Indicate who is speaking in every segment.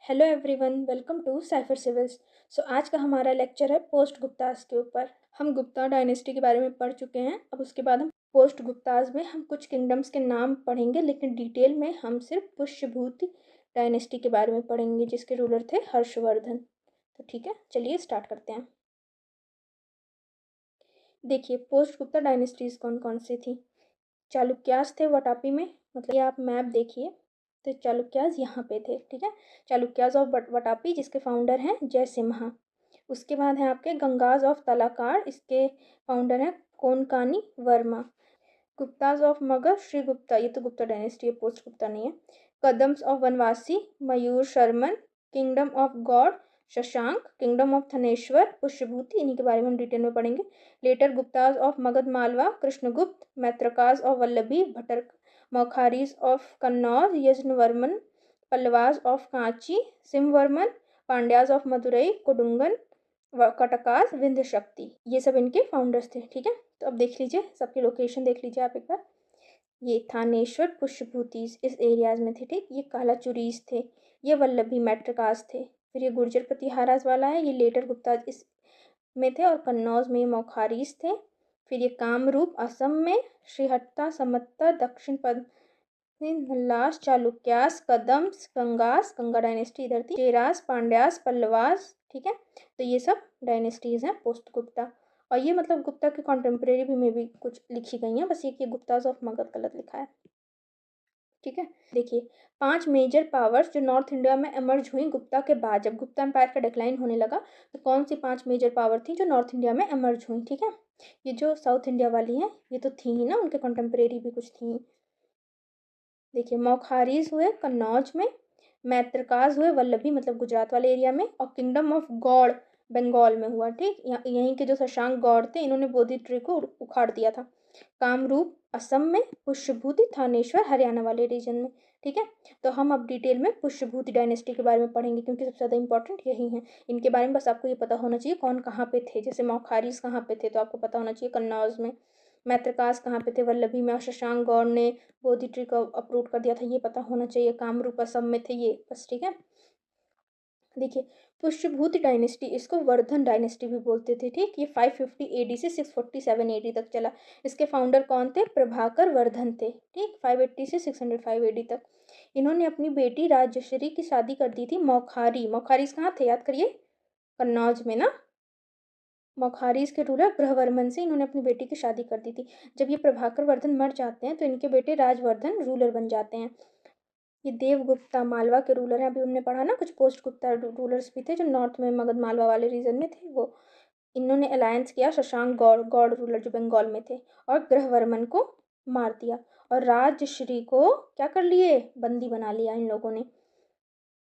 Speaker 1: Hello everyone, welcome to Cipher Civils. आज का हमारा लेक्चर है पोस्ट गुप्तास के ऊपर। हम गुप्ता डायनेस्टी के बारे में पढ़ चुके हैं। अब उसके बाद हम पोस्ट गुप्तास में हम कुछ किंगडम्स के नाम पढ़ेंगे, लेकिन डिटेल में हम सिर्फ पुष्यभूति डायनेस्टी के बारे में पढ़ेंगे जिसके रूलर थे हर्षवर्धन। तो ठीक है, चलिए स्टार्ट करते हैं। देखिए, पोस्ट गुप्ता डायनेस्टीज कौन कौन सी थी। चालुक्यास थे वटापी में, मतलब ये आप मैप देखिए तो चालुक्यास यहाँ पे थे। ठीक है, चालुक्यास ऑफ वटापी जिसके फाउंडर हैं जयसिम्हा। उसके बाद है आपके गंगाज ऑफ तलाकाड़, इसके फाउंडर हैं कोनकानी वर्मा। गुप्ताज ऑफ मगध श्री गुप्ता, ये तो गुप्ता डायनेस्टी है, पोस्ट गुप्ता नहीं है। Kadams of Vanavasi Mayur Sharman. Kingdom of Gaud Shashank. Kingdom of Thaneshwar Pushyabhuti, इन्हीं के बारे में हम डिटेल में पढ़ेंगे। Later Guptas of Magadh Malwa Krishnagupta. Maitrakas of Vallabhi Bhattar. Maukharis of Kannauj Yajnavarman. Pallavas of Kanchi Simavarman. Pandyas of Madurai Kudungan. Katakas Vindhya Shakti, ये सब इनके फाउंडर्स थे। ठीक है, तो अब देख लीजिए, सबकी लोकेशन देख लीजिए आप एक बार। ये थानेश्वर पुष्यभूतिस इस एरियाज में थे। ठीक, ये कालाचुरीज थे, ये वल्लभी मैट्रिकास थे, फिर ये गुर्जर प्रतिहाराज वाला है, ये लेटर गुप्ता इस में थे, और कन्नौज में ये मौखारीज थे। फिर ये कामरूप असम में, श्रीहट्टा समत्ता दक्षिण पद नल्लास चालुक्यास कदम्स गंगास, गंगा डायनेस्टी इधर थी, चेरास पांड्यास पल्लवास। ठीक है, तो ये सब डायनेस्टीज हैं पोस्ट गुप्ता। और ये मतलब गुप्ता के कॉन्टेम्प्रेरी भी में भी कुछ लिखी गई हैं, बस ये कि गुप्ताज ऑफ मगध गलत लिखा है। ठीक है, देखिए 5 मेजर पावर्स जो नॉर्थ इंडिया में एमर्ज हुई गुप्ता के बाद, जब गुप्ता एम्पायर का डिक्लाइन होने लगा तो कौन सी 5 मेजर पावर थी जो नॉर्थ इंडिया में एमर्ज हुई। ठीक है, ये जो साउथ इंडिया वाली हैं ये तो थी ही ना, उनके कंटेम्प्रेरी भी कुछ थी। देखिए, मौखारीज हुए कन्नौज में, मैत्रकाज हुए वल्लभी मतलब गुजरात वाले एरिया में, और किंगडम ऑफ गौड़ बंगाल में हुआ। ठीक, यहीं के जो शशांक गौड़ थे इन्होंने बोधि ट्री को उखाड़ दिया था। कामरूप असम में, पुष्यभूति थानेश्वर हरियाणा वाले रीजन में। ठीक है, तो हम अब डिटेल में पुष्यभूति डायनेस्टी के बारे में पढ़ेंगे क्योंकि सबसे ज़्यादा इंपॉर्टेंट यही है। इनके बारे में बस आपको ये पता होना चाहिए कौन कहाँ पे थे। जैसे मौखारीज कहाँ पे थे तो आपको पता होना चाहिए कन्नौज में। मैत्रकास कहाँ पे थे, वल्लभी में, और शशांक गौड़ ने बोधि ट्री को अप्रूव कर दिया था, ये पता होना चाहिए। कामरूप असम में थे ये, बस। ठीक है, देखिए पुष्यभूति डायनेस्टी, इसको वर्धन डायनेस्टी भी बोलते थे। ठीक, ये 550 एडी से 647 एडी तक चला। इसके फाउंडर कौन थे, प्रभाकर वर्धन थे। ठीक, 580 से 605 एडी तक। इन्होंने अपनी बेटी राजश्री की शादी कर दी थी मौखारीज कहाँ थे, याद करिए, कन्नौज में ना। मौखारीज के रूलर ग्रहवर्मन से इन्होंने अपनी बेटी की शादी कर दी थी। जब ये प्रभाकर वर्धन मर जाते हैं तो इनके बेटे राजवर्धन रूलर बन जाते हैं। ये देवगुप्ता मालवा के रूलर हैं, अभी हमने पढ़ा ना कुछ पोस्ट गुप्ता रूलर्स भी थे जो नॉर्थ में मगध मालवा वाले रीजन में थे वो। इन्होंने अलायंस किया शशांक गौड़ गौड़ रूलर जो बंगाल में थे, और ग्रहवर्मन को मार दिया, और राजश्री को क्या कर लिए, बंदी बना लिया इन लोगों ने।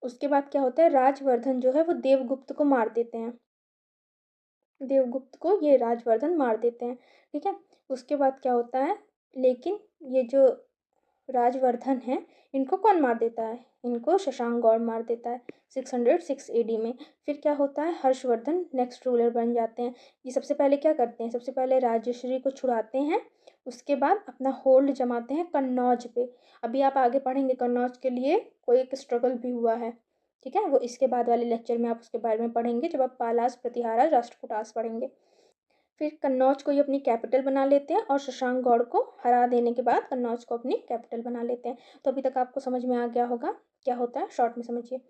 Speaker 1: उसके बाद क्या होता है, राजवर्धन जो है वो देवगुप्त को मार देते हैं, देवगुप्त को ये राजवर्धन मार देते हैं। ठीक है, उसके बाद क्या होता है, लेकिन ये जो राजवर्धन है इनको कौन मार देता है, इनको शशांक गौड़ मार देता है 606 एडी में। फिर क्या होता है, हर्षवर्धन नेक्स्ट रूलर बन जाते हैं। ये सबसे पहले क्या करते हैं, सबसे पहले राजश्री को छुड़ाते हैं, उसके बाद अपना होल्ड जमाते हैं कन्नौज पे। अभी आप आगे पढ़ेंगे कन्नौज के लिए कोई एक स्ट्रगल भी हुआ है। ठीक है, वो इसके बाद वाले लेक्चर में आप उसके बारे में पढ़ेंगे जब आप पालास प्रतिहारा राष्ट्रकूटास पढ़ेंगे। फिर कन्नौज को ये अपनी कैपिटल बना लेते हैं, और शशांक गौड़ को हरा देने के बाद कन्नौज को अपनी कैपिटल बना लेते हैं। तो अभी तक आपको समझ में आ गया होगा क्या होता है, शॉर्ट में समझिए।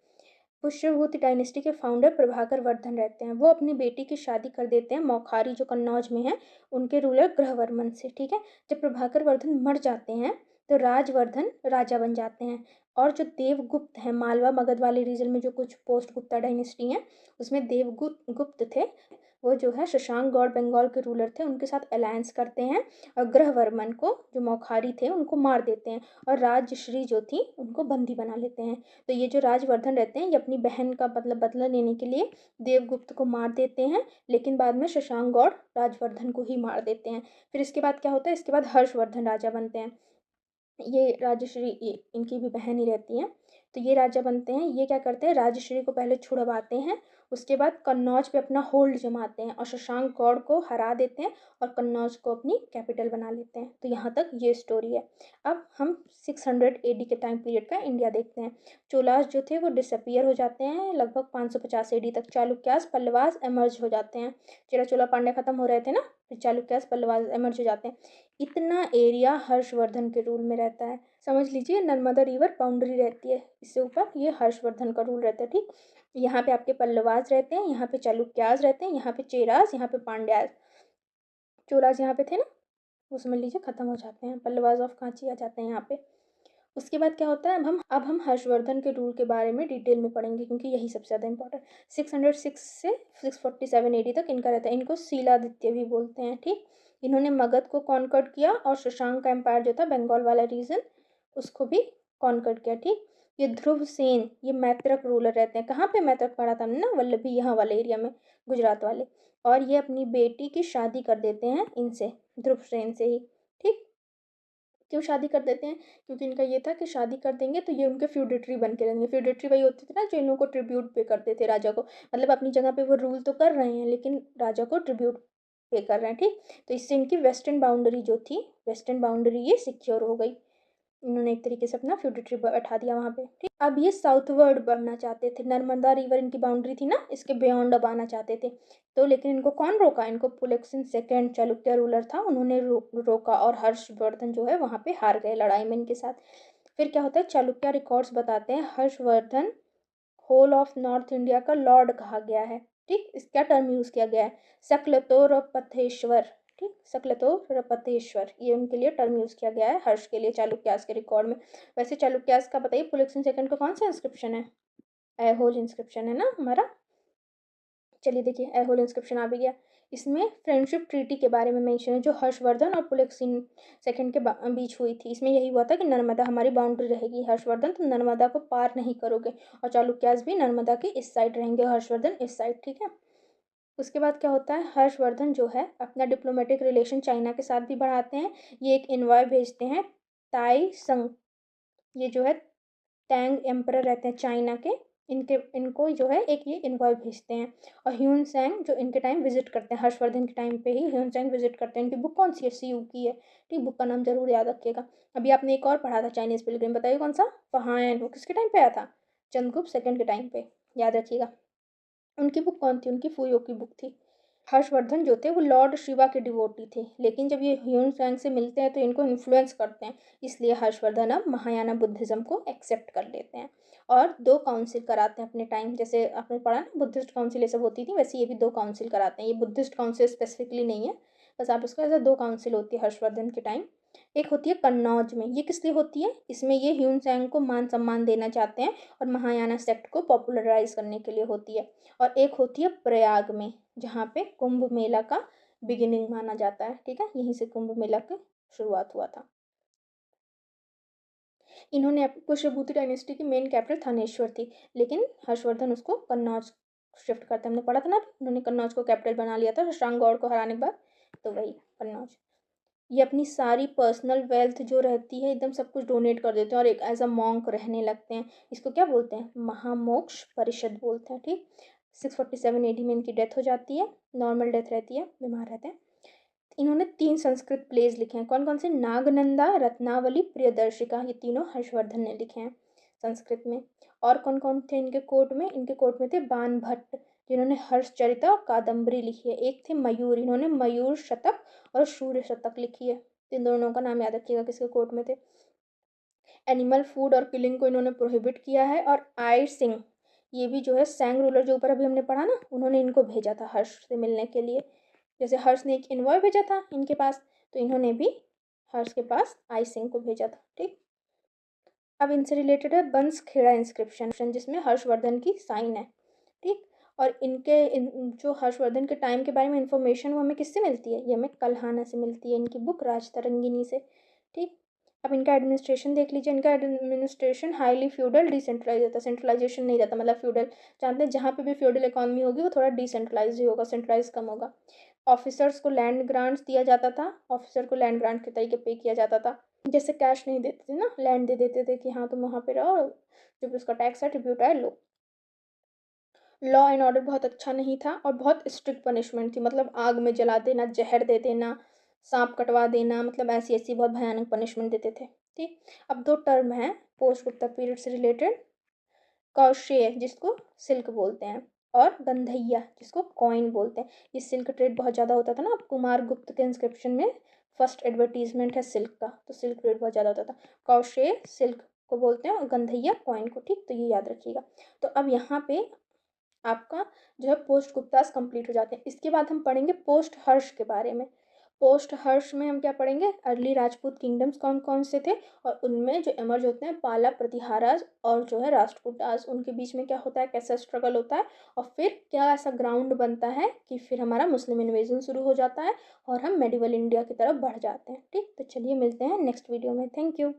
Speaker 1: पुष्यभूति डायनेस्टी के फाउंडर प्रभाकर वर्धन रहते हैं, वो अपनी बेटी की शादी कर देते हैं मौखारी जो कन्नौज में है उनके रूलर ग्रहवर्मन से। ठीक है, जब प्रभाकर वर्धन मर जाते हैं तो राजवर्धन राजा बन जाते हैं, और जो देवगुप्त हैं मालवा मगध वाले रीजन में जो कुछ पोस्ट गुप्ता डायनेस्टी हैं उसमें देवगुप्त गुप्त थे, वो जो है शशांक गौड़ बंगाल के रूलर थे उनके साथ अलायंस करते हैं, और ग्रहवर्मन को जो मौखारी थे उनको मार देते हैं, और राजश्री जो थी उनको बंदी बना लेते हैं। तो ये जो राजवर्धन रहते हैं ये अपनी बहन का मतलब बदला लेने के लिए देवगुप्त को मार देते हैं, लेकिन बाद में शशांक गौड़ राजवर्धन को ही मार देते हैं। फिर इसके बाद क्या होता है, इसके बाद हर्षवर्धन राजा बनते हैं। ये राजश्री ये इनकी भी बहन ही रहती हैं। तो ये राजा बनते हैं। ये क्या करते हैं, राजश्री को पहले छुड़वाते हैं, उसके बाद कन्नौज पे अपना होल्ड जमाते हैं और शशांक गौड़ को हरा देते हैं और कन्नौज को अपनी कैपिटल बना लेते हैं। तो यहाँ तक ये स्टोरी है। अब हम 600 AD के टाइम पीरियड का इंडिया देखते हैं। चोलास जो थे वो डिसअपियर हो जाते हैं लगभग 550 AD तक। चालुक्यास पल्लवास एमर्ज हो जाते हैं। चेरा चोला पांड्या खत्म हो रहे थे ना, फिर चालुक्यास पल्लवास एमर्ज हो जाते हैं। इतना एरिया हर्षवर्धन के रूल में रहता है। समझ लीजिए नर्मदा रिवर बाउंड्री रहती है, इससे ऊपर ये हर्षवर्धन का रूल रहता है। ठीक, यहाँ पे आपके पल्लवास रहते हैं, यहाँ पे चालुक्यास रहते हैं, यहाँ पे चेरास, यहाँ पे पांड्यास। चोलास यहाँ पे थे ना, वो समझ लीजिए खत्म हो जाते हैं। पल्लवास ऑफ कांची आ जाते हैं यहाँ पे। उसके बाद क्या होता है, अब हम हर्षवर्धन के रूल के बारे में डिटेल में पढ़ेंगे, क्योंकि यही सबसे ज़्यादा इंपॉर्टेंट। 606 से 647 AD तक इनका रहता है। इनको शीलादित्य भी बोलते हैं। ठीक, इन्होंने मगध को कॉन्कर्ड किया और शशांक का एम्पायर जो था बंगाल वाला रीजन, उसको भी कॉन्कर्ड किया। ठीक, ये ध्रुव सेन, ये मैत्रक रूलर रहते हैं। कहाँ पे मैत्रक पढ़ा था हमने ना, वल्लभी, यहाँ वाले एरिया में, गुजरात वाले। और ये अपनी बेटी की शादी कर देते हैं इनसे, ध्रुव सेन से ही। ठीक, क्यों शादी कर देते हैं, क्योंकि इनका ये था कि शादी कर देंगे तो ये उनके फ्यूडेटरी बन के रहेंगे। फ्यूडेटरी वही होते थे ना जो इन लोगों को ट्रिब्यूट पे करते थे राजा को, मतलब अपनी जगह पे वो रूल तो कर रहे हैं लेकिन राजा को ट्रिब्यूट पे कर रहे हैं। ठीक, तो इससे इनकी वेस्टर्न बाउंड्री जो थी, वेस्टर्न बाउंड्री ये सिक्योर हो गई। इन्होंने एक तरीके से अपना फ्यूडेटरी बैठा दिया वहाँ पे। ठीक, अब ये साउथवर्ड बढ़ना चाहते थे। नर्मदा रिवर इनकी बाउंड्री थी ना, इसके बियॉन्ड अब आना चाहते थे। तो लेकिन इनको कौन रोका, इनको पुलकेशिन सेकंड चालुक्य रूलर था, उन्होंने रोका और हर्षवर्धन जो है वहाँ पे हार गए लड़ाई में इनके साथ। फिर क्या होता है, चालुक्य रिकॉर्ड्स बताते हैं Harshvardhan whole of north India का लॉर्ड कहा गया है। ठीक, इसका टर्म यूज किया गया है, सकलतोरपथेश्वर। ठीक, सकलतोरपथेश्वर, ये उनके लिए टर्म यूज किया गया है हर्ष के लिए चालुक्यास के रिकॉर्ड में। वैसे चालुक्यास का बताइए पुलकेशिन सेकंड का कौन सा इंस्क्रिप्शन है, ऐहोल इंस्क्रिप्शन है ना हमारा। चलिए देखिए, ऐहोल इंस्क्रिप्शन आ भी गया। इसमें फ्रेंडशिप ट्रीटी के बारे में मेंशन है जो हर्षवर्धन और पुलकेशिन सेकंड के बीच हुई थी। इसमें यही हुआ था कि नर्मदा हमारी बाउंड्री रहेगी, हर्षवर्धन तुम नर्मदा को पार नहीं करोगे, और चालुक्यास भी नर्मदा के इस साइड रहेंगे, हर्षवर्धन इस साइड। ठीक है, उसके बाद क्या होता है, हर्षवर्धन जो है अपना डिप्लोमेटिक रिलेशन चाइना के साथ भी बढ़ाते हैं। ये एक इन्वॉय भेजते हैं ताई संग, ये जो है टैंग एम्परर रहते हैं चाइना के, इनको जो है एक ये इन्वॉय भेजते हैं। और ह्यून सैंग जो इनके टाइम विजिट करते हैं, हर्षवर्धन के टाइम पे ही ह्यून सैंग विजिट करते हैं। इनकी बुक कौन सी है, CU की है। ठीक, बुक का नाम जरूर याद रखिएगा। अभी आपने एक और पढ़ा था चाइनीज पिलग्रिम, बताइए कौन सा, फहान, वो किसके टाइम पे आया था, चंद्रगुप्त सेकंड के टाइम पे, याद रखिएगा। उनकी बुक कौन थी, उनकी फूयो की बुक थी। हर्षवर्धन जो थे वो लॉर्ड शिवा के डिवोटी थे, लेकिन जब ये ह्यून सैंग से मिलते हैं तो इनको इन्फ्लुएंस करते हैं, इसलिए हर्षवर्धन अब महायाना बुद्धिज़्म को एक्सेप्ट कर लेते हैं और 2 काउंसिल कराते हैं अपने टाइम। जैसे आपने पढ़ा ना बुद्धिस्ट काउंसिल ये सब होती थी, वैसे ये भी 2 काउंसिल कराते हैं। ये बुद्धिस्ट काउंसिल स्पेसिफिकली नहीं है, बस आप इसको एज 2 काउंसिल होती है हर्षवर्धन के टाइम। एक होती है कन्नौज में, ये किस लिए होती है, इसमें ये ह्यून सैंग को मान सम्मान देना चाहते हैं और महायाना सेक्ट को पॉपुलराइज करने के लिए होती है। और एक होती है प्रयाग में, जहाँ पे कुंभ मेला का बिगिनिंग माना जाता है। ठीक है, यहीं से कुंभ मेला की शुरुआत हुआ था। इन्होंने पुष्यभूति डायनेस्टी की मेन कैपिटल थानेश्वर थी, लेकिन हर्षवर्धन उसको कन्नौज शिफ्ट करते, हमने पढ़ा था ना, उन्होंने कन्नौज को कैपिटल बना लिया था शशांक गौड़ को हराने के बाद, तो वही कन्नौज। ये अपनी सारी पर्सनल वेल्थ जो रहती है एकदम सब कुछ डोनेट कर देते हैं और एक एज अ मॉन्क रहने लगते हैं। इसको क्या बोलते हैं, महामोक्ष परिषद बोलते हैं। ठीक, 647 AD में इनकी डेथ हो जाती है, नॉर्मल डेथ रहती है, बीमार रहते हैं। इन्होंने 3 संस्कृत प्लेज लिखे हैं, कौन कौन से, नागनंदा, रत्नावली, प्रियदर्शिका, ये तीनों हर्षवर्धन ने लिखे हैं संस्कृत में। और कौन कौन थे इनके कोर्ट में, इनके कोर्ट में थे बाण भट्ट, जिन्होंने हर्षचरिता और कादम्बरी लिखी है। एक थे मयूर, इन्होंने मयूर शतक और सूर्य शतक लिखी है। इन दोनों का नाम याद रखिएगा किसके कोर्ट में थे। एनिमल फूड और किलिंग को इन्होंने प्रोहिबिट किया है। और आई सिंह, ये भी जो है सैंग रूलर जो ऊपर अभी हमने पढ़ा ना, उन्होंने इनको भेजा था हर्ष से मिलने के लिए। जैसे हर्ष ने एक इन्वॉय भेजा था इनके पास, तो इन्होंने भी हर्ष के पास आई सिंह को भेजा था। ठीक, अब इनसे रिलेटेड है बंसखेड़ा इंस्क्रिप्शन, जिसमें हर्षवर्धन की साइन है। ठीक, और जो हर्षवर्धन के टाइम के बारे में इंफॉर्मेशन वो हमें किससे मिलती है, ये हमें कल्हाना से मिलती है, इनकी बुक राजतरंगिनी से। ठीक, अब इनका एडमिनिस्ट्रेशन देख लीजिए। इनका एडमिनिस्ट्रेशन हाईली फ्यूडल डिसेंट्रलाइज रहता है, सेंट्रलाइजेशन नहीं रहता, मतलब फ्यूडल जानते हैं, जहाँ पे भी फ्यूडल इकॉनमी होगी वो थोड़ा डिसेंट्रलाइज ही होगा, सेंट्रलाइज कम होगा। ऑफिसर्स को लैंड ग्रांट्स दिया जाता था, ऑफिसर को लैंड ग्रांट के तरीके पे किया जाता था, जैसे कैश नहीं देते थे ना, लैंड दे देते थे कि हाँ तुम वहाँ पे रहो, जो भी उसका टैक्स है ट्रिब्यूट है लो। लॉ एंड ऑर्डर बहुत अच्छा नहीं था और बहुत स्ट्रिक्ट पनिशमेंट थी, मतलब आग में जला देना, जहर दे देना, सांप कटवा देना, मतलब ऐसी ऐसी बहुत भयानक पनिशमेंट देते थे। ठीक, अब दो टर्म हैं पोस्ट गुप्ता पीरियड से रिलेटेड, कौशेय जिसको सिल्क बोलते हैं, और गंधैया जिसको कॉइन बोलते हैं। ये सिल्क ट्रेड बहुत ज़्यादा होता था ना, अब कुमार गुप्त के इंस्क्रिप्शन में फर्स्ट एडवर्टीजमेंट है सिल्क का, तो सिल्क ट्रेड बहुत ज़्यादा होता था। कौशेय सिल्क को बोलते हैं और गंधैया कॉइन को, ठीक, तो ये याद रखिएगा। तो अब यहाँ पे आपका जो है पोस्ट गुप्तास कंप्लीट हो जाते हैं। इसके बाद हम पढ़ेंगे पोस्ट हर्ष के बारे में। पोस्ट हर्ष में हम क्या पढ़ेंगे, अर्ली राजपूत किंगडम्स कौन कौन से थे, और उनमें जो एमर्ज होते हैं पाला, प्रतिहाराज और जो है राष्ट्रकूटास, उनके बीच में क्या होता है, कैसा स्ट्रगल होता है, और फिर क्या ऐसा ग्राउंड बनता है कि फिर हमारा मुस्लिम इन्वेजन शुरू हो जाता है और हम मेडिवल इंडिया की तरफ बढ़ जाते हैं। ठीक, तो चलिए मिलते हैं नेक्स्ट वीडियो में। Thank you.